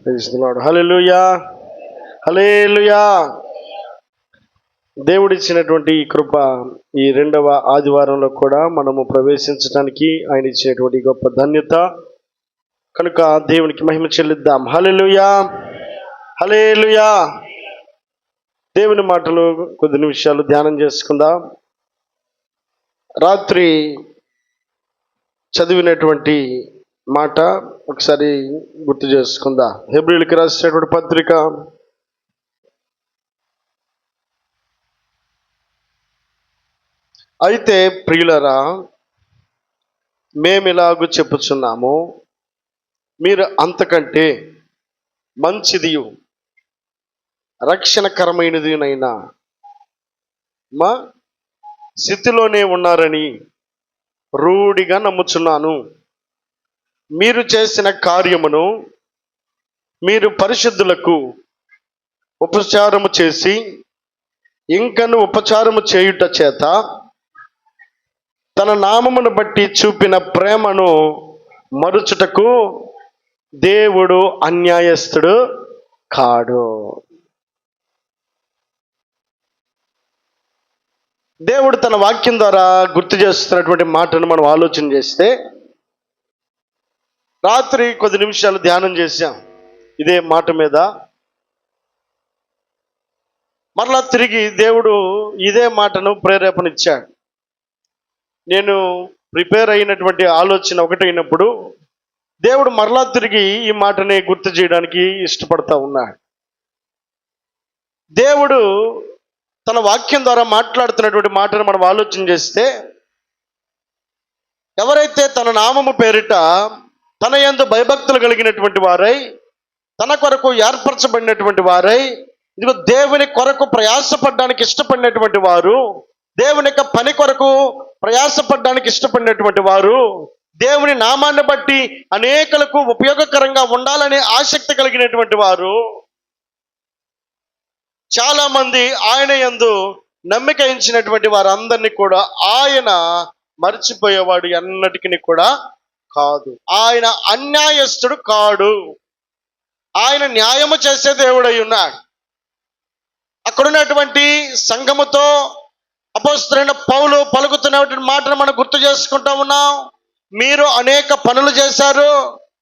Praise the Lord. Hallelujah, hallelujah. దేవుడిచ్చినటువంటి ఈ కృప, ఈ రెండవ ఆదివారంలో కూడా మనము ప్రవేశించడానికి ఆయన ఇచ్చినటువంటి గొప్ప ధన్యత కనుక దేవునికి మహిమ చెల్లిద్దాం. హల్లెలూయా, హల్లెలూయా. దేవుని మాటలు కొద్ది నిమిషాలు ధ్యానం చేసుకుందాం. రాత్రి చదివినటువంటి మాట ఒకసారి గుర్తు చేసుకుందాం. హెబ్రీయులకు రాసినటువంటి పత్రిక 'అయితే ప్రియులరా, మేమిలాగు చెప్పుచున్నాము, మీరు అంతకంటే మంచిదియు రక్షణకరమైనదినైనా మా స్థితిలోనే ఉన్నారని రూఢిగా నమ్ముచున్నాను. మీరు చేసిన కార్యమును మీరు పరిశుద్ధులకు ఉపచారము చేసి ఇంకను ఉపచారము చేయుట చేత తన నామమును బట్టి చూపిన ప్రేమను మరుచుటకు దేవుడు అన్యాయస్తుడు కాడు. దేవుడు తన వాక్యం ద్వారా గుర్తు చేస్తున్నటువంటి మాటను మనం ఆలోచన చేస్తే, రాత్రి కొద్ది నిమిషాలు ధ్యానం చేశాం ఇదే మాట మీద. మరలా తిరిగి దేవుడు ఇదే మాటను ప్రేరేపణ ఇచ్చాడు. నేను ప్రిపేర్ అయినటువంటి ఆలోచన ఒకటైనప్పుడు దేవుడు మరలా తిరిగి ఈ మాటని గుర్తు చేయడానికి ఇష్టపడతా ఉన్నాడు. దేవుడు తన వాక్యం ద్వారా మాట్లాడుతున్నటువంటి మాటను మనం ఆలోచన చేస్తే, ఎవరైతే తన నామము పేరిట తన యందు భయభక్తులు కలిగినటువంటి వారై, తన కొరకు ఏర్పరచబడినటువంటి వారై, ఇదిగో దేవుని కొరకు ప్రయాసపడడానికి ఇష్టపడినటువంటి వారు, దేవుని యొక్క పని కొరకు ప్రయాసపడడానికి ఇష్టపడినటువంటి వారు, దేవుని నామాన్ని బట్టి అనేకులకు ఉపయోగకరంగా ఉండాలనే ఆసక్తి కలిగినటువంటి వారు, చాలా మంది ఆయన యందు నమ్మిక ఉంచినటువంటి వారందరినీ కూడా ఆయన మర్చిపోయేవాడు ఎన్నటికీ కూడా కాదు. ఆయన అన్యాయస్తుడు కాడు. ఆయన న్యాయము చేసే దేవుడై ఉన్నాడు. అక్కడున్నటువంటి సంఘముతో అపోస్తలుడైన పౌలు పలుకుతున్నటువంటి మాటను మనం గుర్తు చేసుకుంటా ఉన్నాం. మీరు అనేక పనులు చేశారు,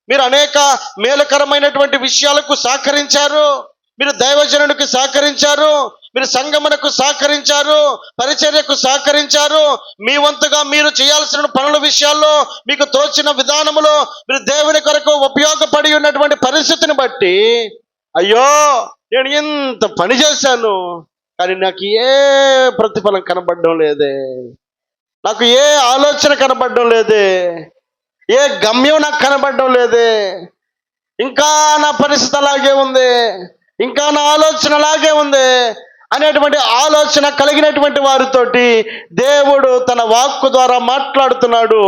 మీరు అనేక మేలుకరమైనటువంటి విషయాలకు సహకరించారు, మీరు దైవజనునికి సహకరించారు, మీరు సంఘమునకు సహకరించారు, పరిచర్యకు సహకరించారు. మీ వంతుగా మీరు చేయాల్సిన పనుల విషయాల్లో మీకు తోచిన విధానములో మీరు దేవుని కొరకు ఉపయోగపడి ఉన్నటువంటి పరిస్థితిని బట్టి, అయ్యో నేను ఎంత పని చేశాను కానీ నాకు ఏ ప్రతిఫలం కనబడడం లేదే, నాకు ఏ ఆలోచన కనబడడం లేదే, ఏ గమ్యం నాకు కనబడడం లేదే, ఇంకా నా పరిస్థితి అలాగే ఉంది, ఇంకా నా ఆలోచన అలాగే ఉంది అనేటువంటి ఆలోచన కలిగినటువంటి వారితోటి దేవుడు తన వాక్కు ద్వారా మాట్లాడుతున్నాడు.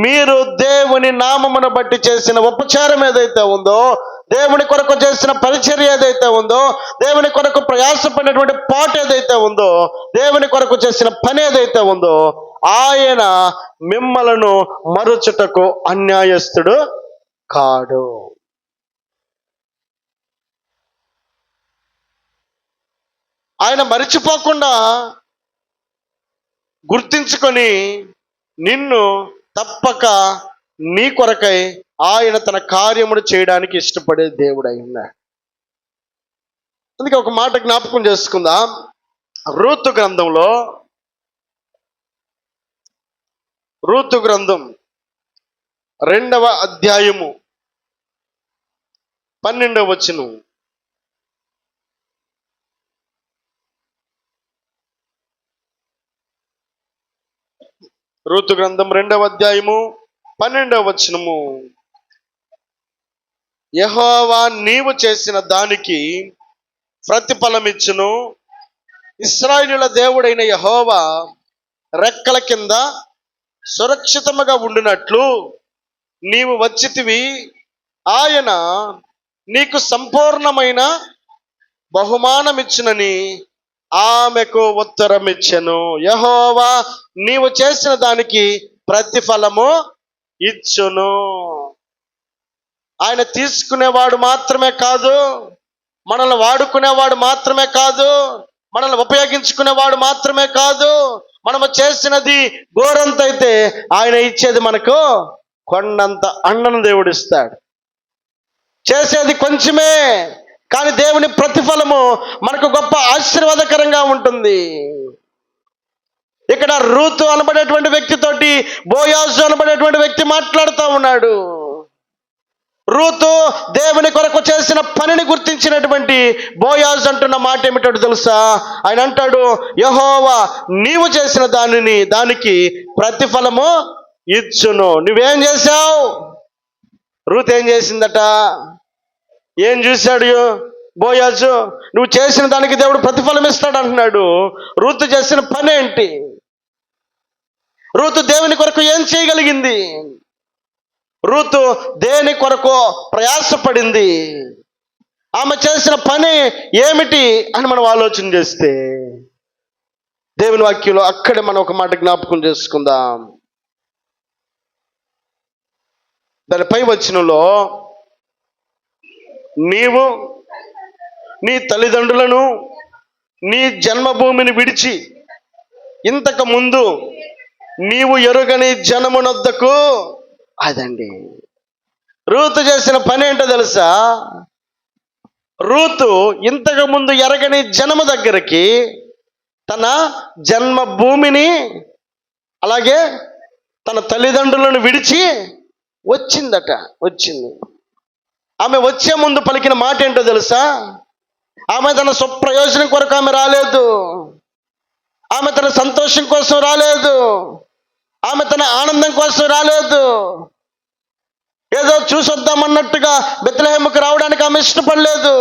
మీరు దేవుని నామమును బట్టి చేసిన ఉపచారం ఏదైతే ఉందో, దేవుని కొరకు చేసిన పరిచర్య ఏదైతే ఉందో, దేవుని కొరకు ప్రయాసపడినటువంటి పాట ఏదైతే ఉందో, దేవుని కొరకు చేసిన పని ఏదైతే ఉందో, ఆయన మిమ్మలను మరుచుటకు అన్యాయస్తుడు కాడు. ఆయన మరిచిపోకుండా గుర్తించుకొని నిన్ను తప్పక నీ కొరకై ఆయన తన కార్యమును చేయడానికి ఇష్టపడే దేవుడు అయి ఉన్నాడు. అందుకే ఒక మాట జ్ఞాపకం చేసుకుందాం. రూతు గ్రంథంలో, రూతు గ్రంథం 2వ అధ్యాయము 12వ వచనం. రూతు గ్రంథం 2వ అధ్యాయము 12వ వచనము. యెహోవా నీవు చేసిన దానికి ప్రతిఫలమిచ్చును, ఇశ్రాయేలుల దేవుడైన యెహోవా రెక్కల కింద సురక్షితముగా ఉండినట్లు నీవు వచ్చితివి. ఆయన నీకు సంపూర్ణమైన బహుమానమిచ్చునని ఆమెకు ఉత్తరం ఇచ్చెను. యెహోవా నీవు చేసిన దానికి ప్రతిఫలము ఇచ్చును. ఆయన తీసుకునేవాడు మాత్రమే కాదు, మనల్ని వాడుకునేవాడు మాత్రమే కాదు, మనల్ని ఉపయోగించుకునేవాడు మాత్రమే కాదు. మనము చేసినది గోరంత అయితే ఆయన ఇచ్చేది మనకు కొండంత అన్నను దేవుడు ఇస్తాడు. చేసేది కొంచెమే, కానీ దేవుని ప్రతిఫలము మనకు గొప్ప ఆశీర్వాదకరంగా ఉంటుంది. ఇక్కడ రూతు అనబడేటువంటి వ్యక్తితోటి బోయాజు అనబడేటువంటి వ్యక్తి మాట్లాడుతూ ఉన్నాడు. రూతు దేవుని కొరకు చేసిన పనిని గుర్తించినటువంటి బోయాజు అంటున్న మాట ఏమిటో తెలుసా? ఆయన అంటాడు, యెహోవా నీవు చేసిన దానికి ప్రతిఫలము ఇచ్చును. నువ్వేం చేశావు? రూతు ఏం చేసిందట? ఏం చూశాడు బోయాజు? నువ్వు చేసిన దానికి దేవుడు ప్రతిఫలం ఇస్తాడు అంటున్నాడు. రూతు చేసిన పని ఏంటి? రూతు దేవుని కొరకు ఏం చేయగలిగింది? రూతు దేని కొరకు ప్రయాసపడింది? ఆమె చేసిన పని ఏమిటి అని మనం ఆలోచన చేస్తే దేవుని వాక్యంలో అక్కడే మనం ఒక మాట జ్ఞాపకం చేసుకుందాం. దానిపై వచనంలో, నీవు నీ తల్లిదండ్రులను నీ జన్మభూమిని విడిచి ఇంతకు ముందు నీవు ఎరుగని జనమునొద్దకు. అదండి రూతు చేసిన పని ఏంటో తెలుసా? రూతు ఇంతకు ముందు ఎరగని జనము దగ్గరికి తన జన్మభూమిని అలాగే తన తల్లిదండ్రులను విడిచి వచ్చింది. ఆమె వచ్చే ముందు పలికిన మాట ఏంటో తెలుసా? ఆమె తన స్వప్రయోజనం కొరకు ఆమె రాలేదు. ఆమె తన సంతోషం కోసం రాలేదు. ఆమె తన ఆనందం కోసం రాలేదు. ఏదో చూసొద్దామన్నట్టుగా బెత్లెహేముకు రావడానికి ఆమె ఇష్టపడలేదు.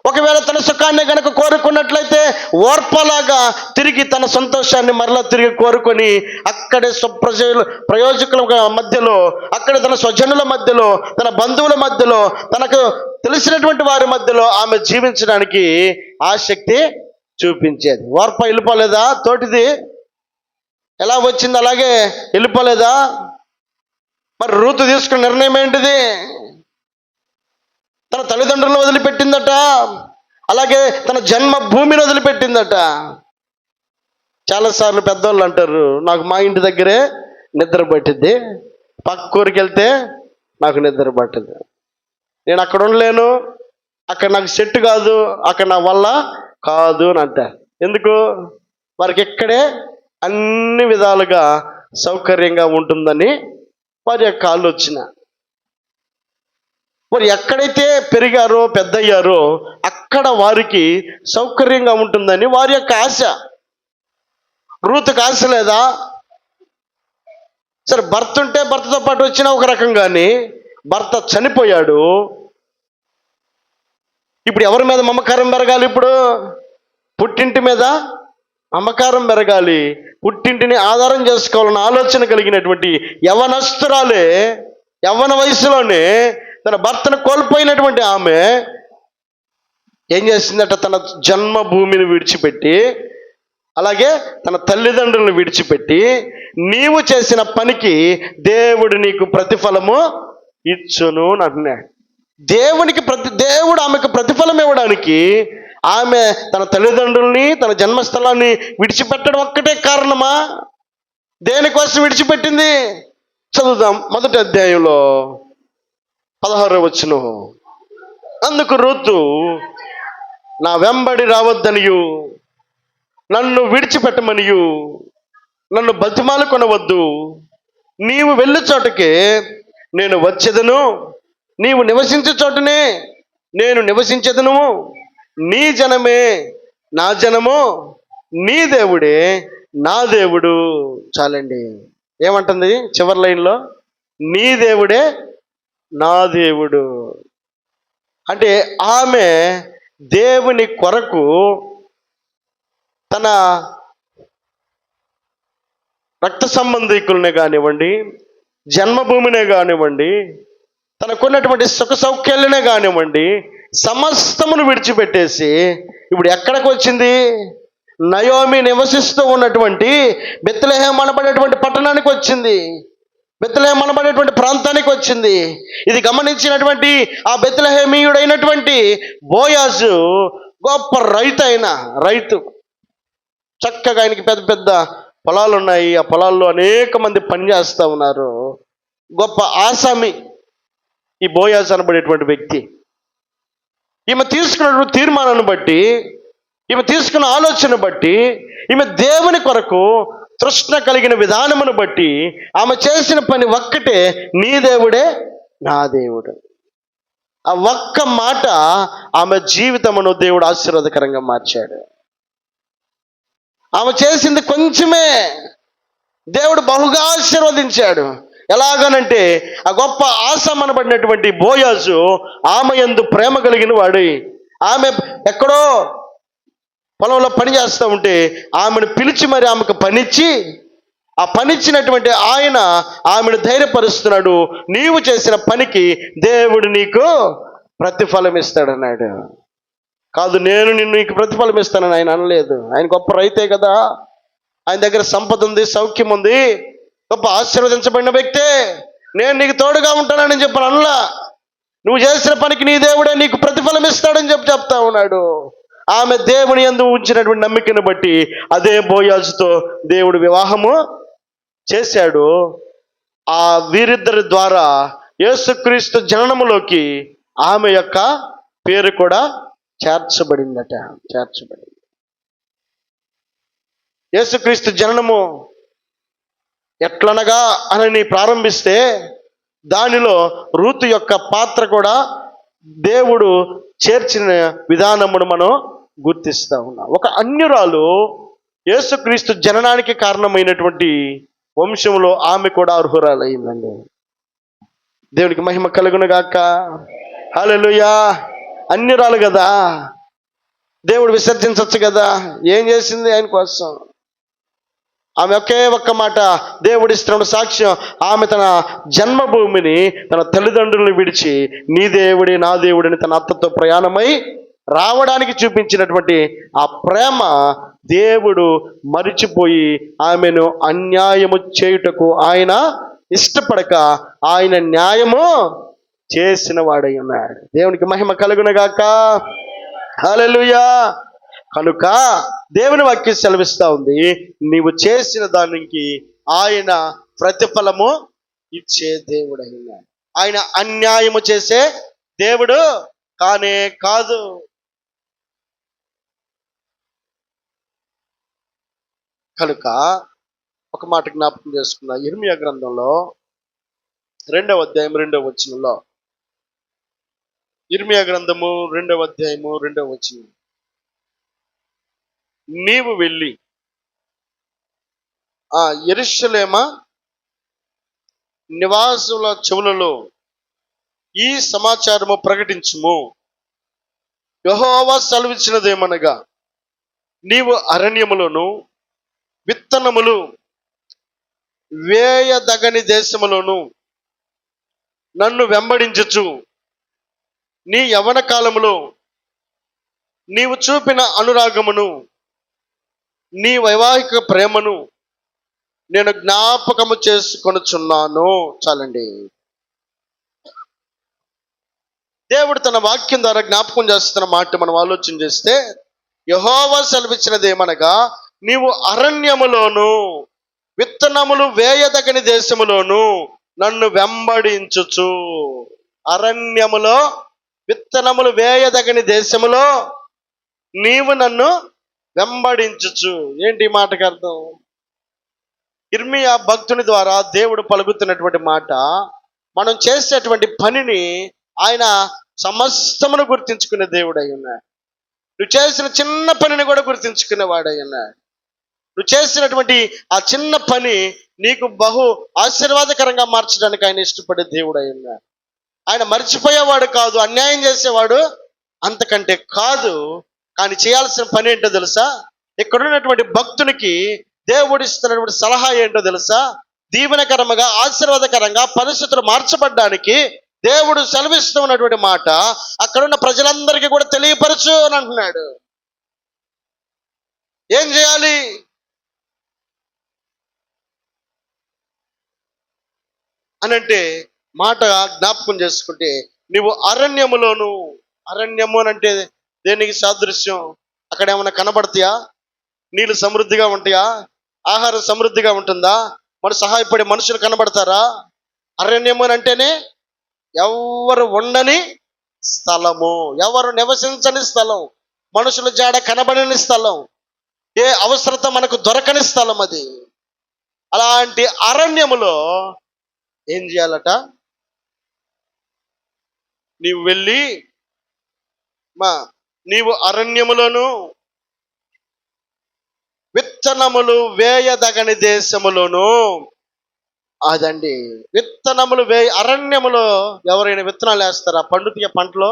ఒకవేళ తన సుఖాన్ని గనక కోరుకున్నట్లయితే ఓర్పలాగా తిరిగి తన సంతోషాన్ని మరలా తిరిగి కోరుకొని అక్కడే ప్రయోజకుల మధ్యలో, అక్కడ తన స్వజనుల మధ్యలో, తన బంధువుల మధ్యలో, తనకు తెలిసినటువంటి వారి మధ్యలో ఆమె జీవించడానికి ఆసక్తి చూపించేది. ఓర్ప వెళ్ళిపోలేదా? తోటిది ఎలా వచ్చింది అలాగే వెళ్ళిపోలేదా? మరి రూతు తీసుకున్న నిర్ణయం ఏంటిది? తన తల్లిదండ్రులను వదిలిపెట్టిందట, అలాగే తన జన్మభూమిని వదిలిపెట్టిందట. చాలాసార్లు పెద్దవాళ్ళు అంటారు, నాకు మా ఇంటి దగ్గరే నిద్ర పట్టిద్ది, పక్క ఊరికి వెళ్తే నాకు నిద్ర పట్టదు, నేను అక్కడ ఉండలేను, అక్కడ నాకు సెట్ కాదు, అక్కడ నా వల్ల కాదు అని అంటారు. ఎందుకు? వారికి ఇక్కడే అన్ని విధాలుగా సౌకర్యంగా ఉంటుందని వారి యొక్క ఆలోచన. వారు ఎక్కడైతే పెరిగారో పెద్దయ్యారో అక్కడ వారికి సౌకర్యంగా ఉంటుందని వారి యొక్క ఆశ. రూతుకు ఆశ లేదా? సరే, భర్త ఉంటే భర్తతో పాటు వచ్చిన ఒక రకం, కానీ భర్త చనిపోయాడు. ఇప్పుడు ఎవరి మీద మమకారం పెరగాలి? ఇప్పుడు పుట్టింటి మీద మమకారం పెరగాలి. పుట్టింటిని ఆధారం చేసుకోవాలన్న ఆలోచన కలిగినటువంటి యవ్వనస్తురాలే, యవ్వన వయసులోనే తన భర్తను కోల్పోయినటువంటి ఆమె ఏం చేసిందట? తన జన్మభూమిని విడిచిపెట్టి, అలాగే తన తల్లిదండ్రులను విడిచిపెట్టి, నీవు చేసిన పనికి దేవుడు నీకు ప్రతిఫలము ఇచ్చును అని అంటున్నాడు. దేవుడు ఆమెకు ప్రతిఫలం ఇవ్వడానికి ఆమె తన తల్లిదండ్రుల్ని, తన జన్మస్థలాన్ని విడిచిపెట్టడం ఒక్కటే కారణమా? దేనికోసం విడిచిపెట్టింది? చదువుదాం. 1వ అధ్యాయంలో 16వ వచనం. అందుకు రూతు, నా వెంబడి రావద్దనియు, నన్ను విడిచిపెట్టమనియు నన్ను బతిమాలు కొనవద్దు. నీవు వెళ్ళే చోటకే నేను వచ్చేదను, నీవు నివసించే చోటనే నేను నివసించేదను. నీ జనమే నా జనము, నీ దేవుడే నా దేవుడు. చాలండి. ఏమంటుంది చివరి లైన్లో? నీ దేవుడే నా దేవుడు. అంటే ఆమె దేవుని కొరకు తన రక్త సంబంధికులనే కానివ్వండి, జన్మభూమినే కానివ్వండి, తనకున్నటువంటి సుఖ సౌఖ్యాలనే కానివ్వండి, సమస్తమును విడిచిపెట్టేసి ఇప్పుడు ఎక్కడికి వచ్చింది? నయోమి నివసిస్తూ ఉన్నటువంటి బెత్లెహేము అనబడేటువంటి పట్టణానికి వచ్చింది. బెత్లెహేం అనబడేటువంటి ప్రాంతానికి వచ్చింది. ఇది గమనించినటువంటి ఆ బెత్లెహేమీయుడైనటువంటి బోయాజు గొప్ప రైతు. చక్కగా ఆయనకి పెద్ద పెద్ద పొలాలు ఉన్నాయి. ఆ పొలాల్లో అనేక మంది పనిచేస్తూ ఉన్నారు. గొప్ప ఆసామి ఈ బోయాజు అనబడేటువంటి వ్యక్తి. ఈమె తీసుకున్న తీర్మానాన్ని బట్టి, ఈమె తీసుకున్న ఆలోచన బట్టి, ఈమె దేవుని కొరకు తృష్ణ కలిగిన విధానమును బట్టి ఆమె చేసిన పని ఒక్కటే, నీ దేవుడే నా దేవుడు. ఆ ఒక్క మాట ఆమె జీవితమును దేవుడు ఆశీర్వాదకరంగా మార్చాడు. ఆమె చేసింది కొంచెమే, దేవుడు బహుగా ఆశీర్వదించాడు. ఎలాగనంటే ఆ గొప్ప ఆసామనబడినటువంటి బోయాజు ఆమె యందు ప్రేమ కలిగిన వాడి, ఆమె ఎక్కడో పొలంలో పని చేస్తూ ఉంటే ఆమెను పిలిచి మరి ఆమెకు పనిచ్చి, ఆ పనిచ్చినటువంటి ఆయన ఆమెను ధైర్యపరుస్తున్నాడు. నీవు చేసిన పనికి దేవుడు నీకు ప్రతిఫలం ఇస్తాడన్నాడు. కాదు, నేను నీకు ప్రతిఫలం ఇస్తానని ఆయన అనలేదు. ఆయన గొప్ప రైతే కదా, ఆయన దగ్గర సంపద ఉంది, సౌఖ్యం ఉంది, గొప్ప ఆశీర్వదించబడిన వ్యక్తే. నేను నీకు తోడుగా ఉంటానని చెప్పాను అనలా. నువ్వు చేసిన పనికి నీ దేవుడే నీకు ప్రతిఫలం ఇస్తాడని చెప్తా ఉన్నాడు. ఆమె దేవుని యందు ఉంచినటువంటి నమ్మికను బట్టి అదే బోయాజుతో దేవుడు వివాహము చేశాడు. ఆ వీరిద్దరి ద్వారా యేసుక్రీస్తు జననములోకి ఆమె యొక్క పేరు కూడా చేర్చబడింది. యేసుక్రీస్తు జననము ఎట్లనగా అని ప్రారంభిస్తే దానిలో రూతు యొక్క పాత్ర కూడా దేవుడు చేర్చిన విధానమును మనం గుర్తిస్తా ఉన్నాం. ఒక అన్యురాలు యేసుక్రీస్తు జననానికి కారణమైనటువంటి వంశంలో ఆమె కూడా అర్హురాలయ్యిందండి. దేవునికి మహిమ కలుగును గాక. హల్లెలూయా. అన్యురాలు కదా, దేవుడు విసర్జించవచ్చు కదా. ఏం చేసింది ఆయన కోసం? ఆమె ఒకే ఒక్క మాట దేవుడి ఇస్తున్న సాక్ష్యం. ఆమె తన జన్మభూమిని, తన తల్లిదండ్రులను విడిచి నీ దేవుడి నా దేవుడిని తన అత్తతో ప్రయాణమై రావడానికి చూపించినటువంటి ఆ ప్రేమ దేవుడు మరిచిపోయి ఆమెను అన్యాయము చేయుటకు ఆయన ఇష్టపడక ఆయన న్యాయము చేసిన వాడై ఉన్నాడు. దేవునికి మహిమ కలుగునగాక. హల్లెలూయా. కనుక దేవుని వాక్యం సెలవిస్తా ఉంది, నీవు చేసిన దానికి ఆయన ప్రతిఫలము ఇచ్చే దేవుడు అయినాడు. ఆయన అన్యాయము చేసే దేవుడు కానే కాదు. కనుక ఒక మాట జ్ఞాపకం చేసుకున్నా. ఇర్మియా గ్రంథంలో 2వ అధ్యాయం 2వ వచనంలో, ఇర్మియా గ్రంథము 2వ అధ్యాయము 2వ వచనం, నీవు వెళ్ళి యెరూషలేము నివాసుల చెవులలో ఈ సమాచారము ప్రకటించుము. యెహోవా సెలవిచ్చినదేమనగా, నీవు అరణ్యములోను విత్తనములు వేయదగని దేశములోను నన్ను వెంబడించుచు నీ యవ్వన కాలములో నీవు చూపిన అనురాగమును, నీ వైవాహిక ప్రేమను నేను జ్ఞాపకము చేసుకొనుచున్నాను. చాలండి. దేవుడు తన వాక్యం ద్వారా జ్ఞాపకం చేస్తున్న మాట మనం ఆలోచన చేస్తే, యెహోవా సెలవిచ్చినది ఏమనగా, నీవు అరణ్యములోను విత్తనములు వేయదగని దేశములోను నన్ను వెంబడించుచు. అరణ్యములో విత్తనములు వేయదగని దేశములో నీవు నన్ను వెంబడించుచు. ఏంటి ఈ మాటకు అర్థం? ఇర్మియా భక్తుని ద్వారా దేవుడు పలుకుతున్నటువంటి మాట, మనం చేసేటువంటి పనిని ఆయన సమస్తమును గుర్తించుకునే దేవుడై ఉన్నాడు. నువ్వు చేసిన చిన్న పనిని కూడా గుర్తించుకునేవాడై ఉన్నాడు. నువ్వు చేసినటువంటి ఆ చిన్న పని నీకు బహు ఆశీర్వాదకరంగా మార్చడానికి ఆయన ఇష్టపడే దేవుడై ఉన్నాడు. ఆయన మర్చిపోయేవాడు కాదు, అన్యాయం చేసేవాడు అంతకంటే కాదు. కానీ చేయాల్సిన పని ఏంటో తెలుసా? ఇక్కడున్నటువంటి భక్తునికి దేవుడు ఇస్తున్నటువంటి సలహా ఏంటో తెలుసా? దీవెనకరంగా ఆశీర్వాదకరంగా పరిస్థితులు మార్చబడ్డానికి దేవుడు సెలవిస్తూ ఉన్నటువంటి మాట అక్కడున్న ప్రజలందరికీ కూడా తెలియపరచు అని అంటున్నాడు. ఏం చేయాలి? అని అంటే మాట జ్ఞాపకం చేసుకుంటే, నీవు అరణ్యములోను, అరణ్యము అని అంటే దేనికి సాదృశ్యం? అక్కడ ఏమైనా కనబడతాయా? నీళ్ళు సమృద్ధిగా ఉంటాయా? ఆహారం సమృద్ధిగా ఉంటుందా? మన సహాయపడే మనుషులు కనబడతారా? అరణ్యము అని అంటేనే ఎవరు ఉండని స్థలము, ఎవరు నివసించని స్థలం, మనుషుల జాడ కనబడని స్థలం, ఏ అవసరత మనకు దొరకని స్థలం అది. అలాంటి అరణ్యములో ఏం చేయాలట? నీవు వెళ్ళి మా నీవు అరణ్యములోను విత్తనములు వేయదగని దేశములోను. అదండి, విత్తనములు అరణ్యములో ఎవరైనా విత్తనాలు వేస్తారా? పండుతీయ పంటలో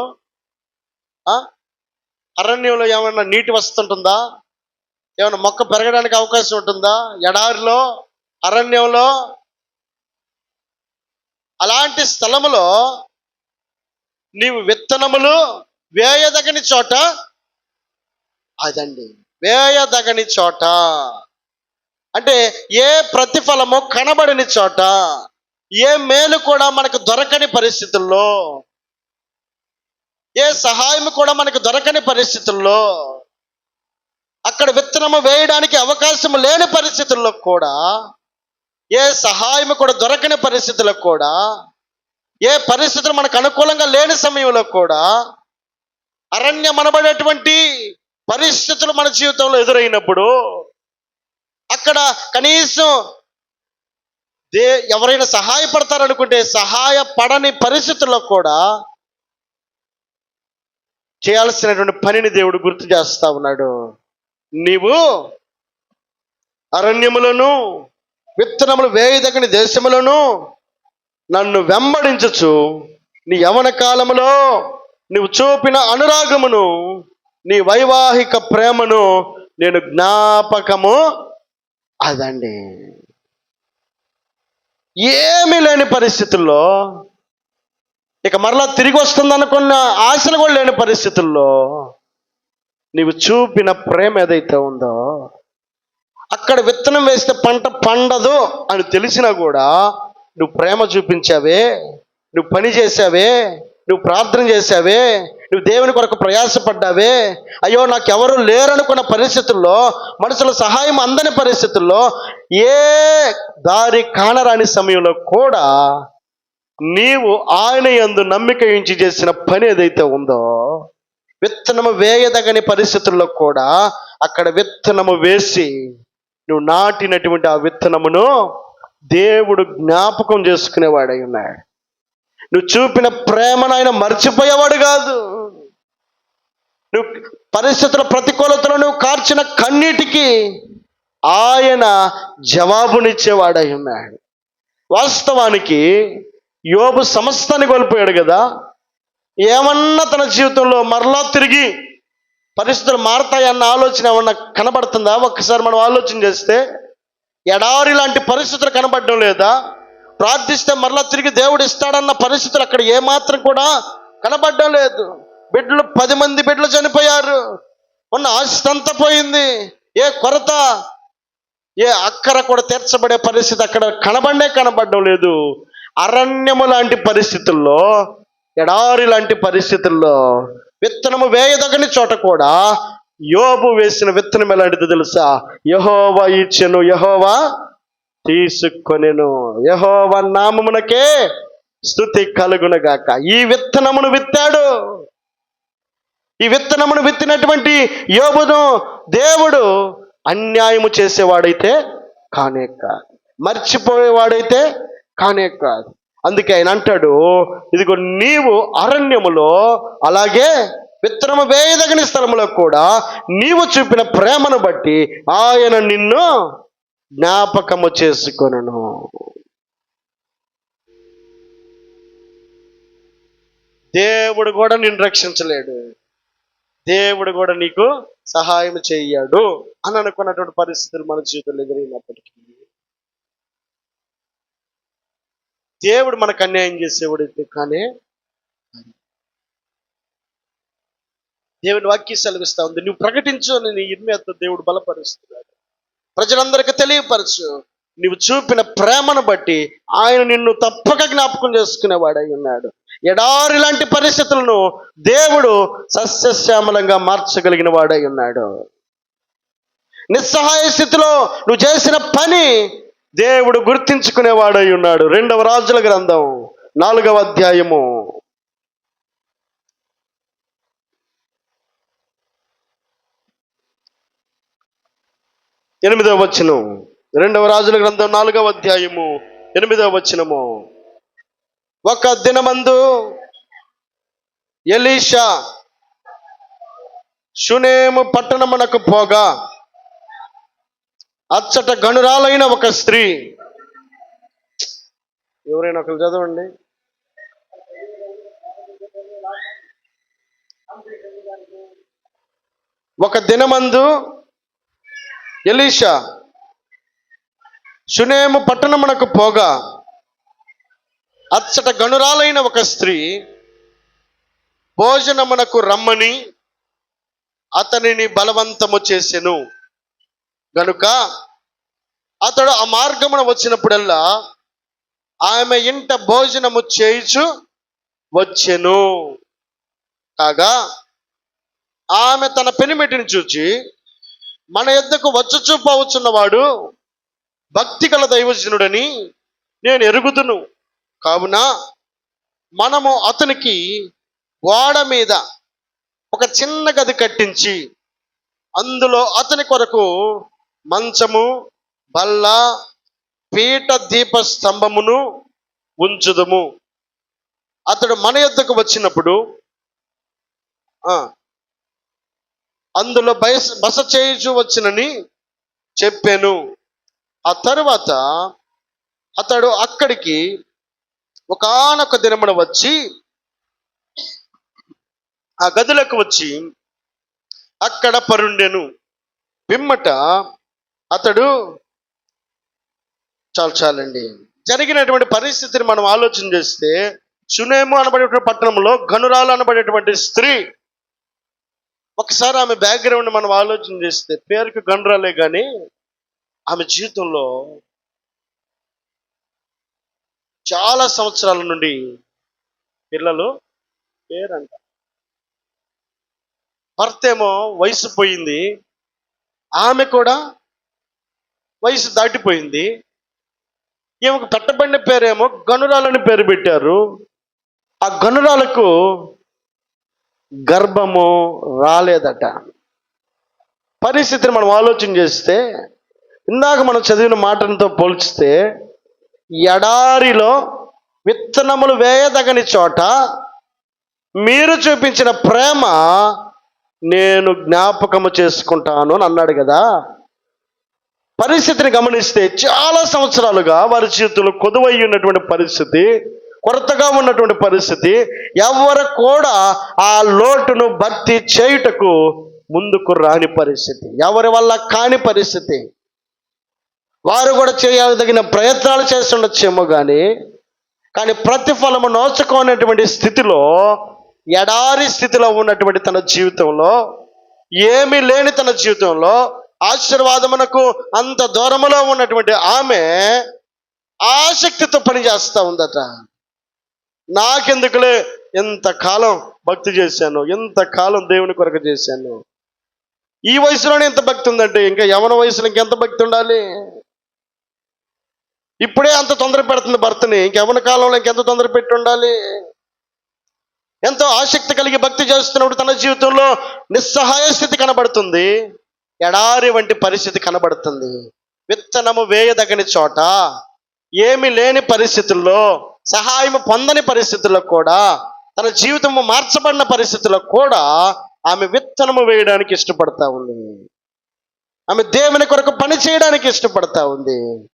అరణ్యంలో ఏమైనా నీటి వస్తుంటుందా? ఏమైనా మొక్క పెరగడానికి అవకాశం ఉంటుందా? ఎడారిలో, అరణ్యంలో, అలాంటి స్థలములో నీవు విత్తనములు వేయదగని చోట, అదండి వేయదగని చోట అంటే ఏ ప్రతిఫలము కనబడని చోట, ఏ మేలు కూడా మనకు దొరకని పరిస్థితుల్లో, ఏ సహాయం కూడా మనకు దొరకని పరిస్థితుల్లో, అక్కడ విత్తనము వేయడానికి అవకాశం లేని పరిస్థితుల్లో కూడా, ఏ సహాయం కూడా దొరకని పరిస్థితుల్లో కూడా, ఏ పరిస్థితులు మనకు అనుకూలంగా లేని సమయంలో కూడా, అరణ్యమనబడేటువంటి పరిస్థితులు మన జీవితంలో ఎదురైనప్పుడు, అక్కడ కనీసం ఎవరైనా సహాయపడతారనుకుంటే సహాయపడని పరిస్థితుల్లో కూడా చేయాల్సినటువంటి పనిని దేవుడు గుర్తు చేస్తా ఉన్నాడు. నీవు అరణ్యములను విత్తనములు వేయదగని దేశములను నన్ను వెంబడించుచు నీ యవన కాలములో నీవు చూపిన అనురాగమును, నీ వైవాహిక ప్రేమను నేను జ్ఞాపకము, అదండి ఏమీ లేని పరిస్థితుల్లో, ఇక మరలా తిరిగి వస్తుందనుకున్న ఆశలు కూడా లేని పరిస్థితుల్లో నీవు చూపిన ప్రేమ ఏదైతే ఉందో, అక్కడ విత్తనం వేస్తే పంట పండదు అని తెలిసినా కూడా నువ్వు ప్రేమ చూపించావే, నువ్వు పని చేసావే, నువ్వు ప్రార్థన చేసావే, నువ్వు దేవుని కొరకు ప్రయాసపడ్డావే. అయ్యో నాకెవరు లేరనుకున్న పరిస్థితుల్లో, మనుషుల సహాయం అందని పరిస్థితుల్లో, ఏ దారి కానరాని సమయంలో కూడా నీవు ఆయన యందు నమ్మిక ఉంచి చేసిన పని ఏదైతే ఉందో, విత్తనము వేయదగని పరిస్థితుల్లో కూడా అక్కడ విత్తనము వేసి నువ్వు నాటినటువంటి ఆ విత్తనమును దేవుడు జ్ఞాపకం చేసుకునేవాడై ఉన్నాడు. నువ్వు చూపిన ప్రేమను ఆయన మర్చిపోయేవాడు కాదు. నువ్వు పరిస్థితుల ప్రతికూలతలో నువ్వు కార్చిన కన్నీటికి ఆయన జవాబునిచ్చేవాడై ఉన్నాడు. వాస్తవానికి యోబు సమస్తాన్ని కోల్పోయాడు కదా. ఏమన్నా తన జీవితంలో మరలా తిరిగి పరిస్థితులు మారతాయన్న ఆలోచన ఏమన్నా కనబడుతుందా? ఒక్కసారి మనం ఆలోచన చేస్తే ఎడారి లాంటి పరిస్థితులు కనబడడం లేదా? ప్రార్థిస్తే మరలా తిరిగి దేవుడు ఇస్తాడన్న పరిస్థితులు అక్కడ ఏమాత్రం కూడా కనబడడం లేదు. బిడ్డలు 10 మంది బిడ్డలు చనిపోయారు, ఉన్న ఆస్తి అంతా పోయింది, ఏ కొరత, ఏ అక్కర కూడా తీర్చబడే పరిస్థితి అక్కడ కనబడడం లేదు. అరణ్యము లాంటి పరిస్థితుల్లో, ఎడారి లాంటి పరిస్థితుల్లో, విత్తనము వేయదగని చోట కూడా యోబు వేసిన విత్తనం ఎలాంటిది తెలుసా? యెహోవా ఇచ్చెను, యెహోవా తీసుకొనెను, యెహోవా నామమునకే స్తుతి కలుగునగాక. ఈ విత్తనమును విత్తాడు. ఈ విత్తనమును విత్తినటువంటి యోబును దేవుడు అన్యాయము చేసేవాడైతే కానే కాదు, మర్చిపోయేవాడైతే కానే కాదు. అందుకే ఆయన అంటాడు, ఇదిగో నీవు అరణ్యములో, అలాగే విత్తనము వేయదగిన స్థలములో కూడా నీవు చూపిన ప్రేమను బట్టి ఆయన నిన్ను జ్ఞాపకము చేసుకొనును. దేవుడు కూడా నిన్ను రక్షించలేడు, దేవుడు కూడా నీకు సహాయం చెయ్యాడు అని అనుకున్నటువంటి పరిస్థితులు మన జీవితంలో ఎదురైనప్పటికీ, దేవుడు మనకు అన్యాయం చేసేవాడైతే కానీ, దేవుని వాక్యం సెలవిస్తా ఉంది, నువ్వు ప్రకటించు అని నీ ఇర్మియాతో దేవుడు బలపరుస్తున్నాడు. ప్రజలందరికీ తెలియపరచు, నీవు చూపిన ప్రేమను బట్టి ఆయన నిన్ను తప్పక జ్ఞాపకం చేసుకునేవాడై ఉన్నాడు. ఎడారి లాంటి పరిస్థితులను దేవుడు సస్యశ్యామలంగా మార్చగలిగిన వాడై ఉన్నాడు. నిస్సహాయ స్థితిలో నువ్వు చేసిన పని దేవుడు గుర్తించుకునేవాడై ఉన్నాడు. 2వ రాజుల గ్రంథం 4వ అధ్యాయము 8వ వచనం. 2వ రాజుల గ్రంథం 4వ అధ్యాయము 8వ వచనము. ఒక దినమందు ఎలీషా షునేము పట్టణమునకు పోగా అచ్చట గనురాలైన ఒక స్త్రీ, ఎవరైనా ఒకరు చదవండి. ఒక దినమందు ఎలీషా షునేము పట్టణమునకు పోగా అచ్చట గనురాలైన ఒక స్త్రీ భోజనమునకు రమ్మని అతనిని బలవంతము చేసెను. గనుక అతడు ఆ మార్గమున వచ్చినప్పుడల్లా ఆమె ఇంట భోజనము చేయుచు వచ్చెను. కాగా ఆమె తన పెనిమిటిని చూచి, మన యొద్దకు వచ్చుచూ పోవచ్చున్నవాడు భక్తి గల దైవజనుడని నేను ఎరుగుదును. కావున మనము అతనికి గోడ మీద ఒక చిన్న గది కట్టించి అందులో అతని కొరకు మంచము, బల్ల, పీఠ, దీప స్తంభమును ఉంచుదుము. అతడు మన యొద్దకు వచ్చినప్పుడు అందులో బస చేయుచు వచ్చునని చెప్పాను. ఆ తరువాత అతడు అక్కడికి ఒకానొక దినమున వచ్చి ఆ గదిలోకి వచ్చి అక్కడ పరుండెను. పిమ్మట అతడు చాలండి. జరిగినటువంటి పరిస్థితిని మనం ఆలోచన చేస్తే, షునేము అనబడేటువంటి పట్టణంలో గనురాలు అనబడేటువంటి స్త్రీ, ఒకసారి ఆమె బ్యాక్గ్రౌండ్ మనం ఆలోచన చేస్తే, పేరుకి గనురాలే కానీ ఆమె జీవితంలో చాలా సంవత్సరాల నుండి పిల్లలు పేరంట. భర్త ఏమో వయసు పోయింది, ఆమె కూడా వయసు దాటిపోయింది. ఈమెకు పెట్టబడిన పేరేమో గనురాలని పేరు పెట్టారు. ఆ గనురాలకు గర్భము రాలేదట. పరిస్థితిని మనం ఆలోచన చేస్తే, ఇందాక మనం చదివిన మాటలతో పోల్చితే, ఎడారిలో విత్తనములు వేయదగని చోట మీరు చూపించిన ప్రేమ నేను జ్ఞాపకము చేసుకుంటాను అని అన్నాడు కదా. పరిస్థితిని గమనిస్తే చాలా సంవత్సరాలుగా వారి జీవితంలో కొదువై ఉన్నటువంటి పరిస్థితి, కొరతగా ఉన్నటువంటి పరిస్థితి, ఎవరు కూడా ఆ లోటును భర్తీ చేయుటకు ముందుకు రాని పరిస్థితి, ఎవరి వల్ల కాని పరిస్థితి. వారు కూడా చేయదగిన ప్రయత్నాలు చేస్తుండొచ్చేమో కానీ ప్రతిఫలము నోచుకోనటువంటి స్థితిలో, ఎడారి స్థితిలో ఉన్నటువంటి తన జీవితంలో, ఏమీ లేని తన జీవితంలో, ఆశీర్వాదమునకు అంత దూరములో ఉన్నటువంటి ఆమె ఆసక్తితో పనిచేస్తూ ఉందట. నాకెందుకులే, ఎంతకాలం భక్తి చేశాను, ఎంతకాలం దేవుని కొరకు చేశాను, ఈ వయసులోనే ఎంత భక్తి ఉందంటే ఇంకా యవన వయసులో ఇంకెంత భక్తి ఉండాలి. ఇప్పుడే అంత తొందర పెడుతుంది భర్తని, ఇంకెవన కాలంలో ఇంకెంత తొందర పెట్టి ఉండాలి. ఎంతో ఆసక్తి కలిగి భక్తి చేస్తున్నప్పుడు తన జీవితంలో నిస్సహాయ స్థితి కనబడుతుంది, ఎడారి వంటి పరిస్థితి కనబడుతుంది. విత్తనము వేయదగని చోట, ఏమి లేని పరిస్థితుల్లో, సహాయం పొందని పరిస్థితుల్లో కూడా, తన జీవితము మార్చబడిన పరిస్థితుల్లో కూడా ఆమె విత్తనము వేయడానికి ఇష్టపడతా ఉంది. ఆమె దేవుని కొరకు పని చేయడానికి ఇష్టపడతా ఉంది.